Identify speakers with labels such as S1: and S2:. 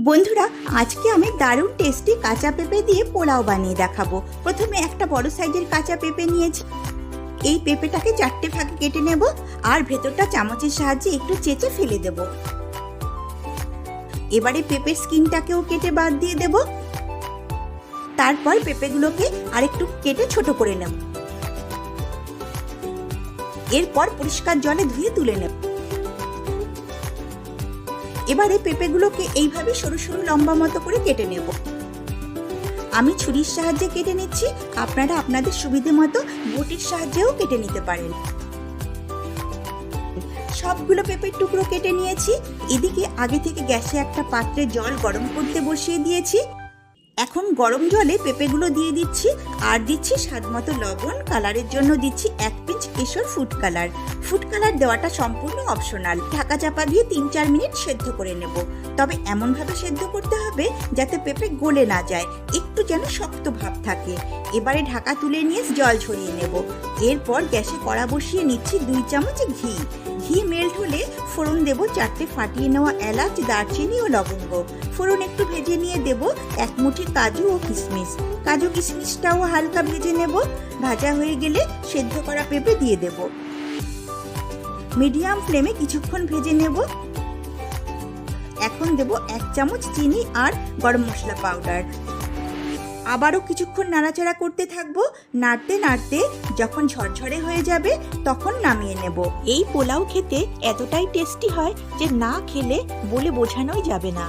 S1: বন্ধুরা, আজকে আমি দারুণ টেস্টি কাঁচা পেঁপে দিয়ে পোলাও বানিয়ে দেখাবো। প্রথমে একটা বড় সাইজের কাঁচা পেঁপে নিয়েছি। এই পেঁপেটাকে 4টে ভাগে কেটে নেব আর ভেতরটা চামচের সাহায্যে একটু চেঁচে ফেলে দেব। এবারে পেঁপের স্কিনটাকেও কেটে বাদ দিয়ে দেব। তারপর পেঁপেগুলোকে আরেকটু কেটে ছোট করে নেব। এরপর পরিষ্কার জলে ধুয়ে তুলে নেব। এবারে পেঁপেগুলোকে এইভাবে সরু সরু লম্বা মতো করে কেটে নেব। আমি ছুরির সাহায্যে কেটে নিচ্ছি, আপনারা আপনাদের সুবিধে মতো বটির সাহায্যেও কেটে নিতে পারেন। সবগুলো পেঁপের টুকরো কেটে নিয়েছি। এদিকে আগে থেকে গ্যাসে একটা পাত্রে জল গরম করতে বসিয়ে দিয়েছি। এখন গরম জলে পেঁপেগুলো দিয়ে দিচ্ছি আর দিচ্ছি স্বাদমতো লবণ। কালারের জন্য দিচ্ছি 1 পিঞ্চ কেশর ফুড কালার। ফুড কালার দেওয়াটা সম্পূর্ণ অপশনাল। ঢাকা চাপা দিয়ে 3-4 মিনিট সেদ্ধ করে নেব। তবে এমনভাবে সেদ্ধ করতে হবে যাতে পেঁপে গলে না যায়, একটু যেন শক্ত ভাব থাকে। এবারে ঢাকা তুলে নিয়ে জল ঝরিয়ে নেব। এরপর গ্যাসে কড়া বসিয়ে নিচ্ছি 2 চামচ ঘি। ঘি মেল্ট হলে ফোড়ন দেব 4টে ফাটিয়ে নেওয়া এলাচ, দারচিনি ও লবঙ্গ। ফোড়ন একটু ভেজে নিয়ে দেব 1 মুঠি কাজু ও কিশমিশ। কাজু কিশমিশটাও হালকা ভেজে নেব। ভাজা হয়ে গেলে সেদ্ধ করা পেঁপে দিয়ে দেব। মিডিয়াম ফ্লেমে কিছুক্ষণ ভেজে নেব। এখন দেব 1 চামচ চিনি আর গরম মশলা পাউডার। আবারও কিছুক্ষণ নাড়াচাড়া করতে থাকবো। নাড়তে নাড়তে যখন ঝরঝরে হয়ে যাবে তখন নামিয়ে নেব। এই পোলাও খেতে এতটাই টেস্টি হয় যে না খেলে বলে বোঝানোই যাবে না।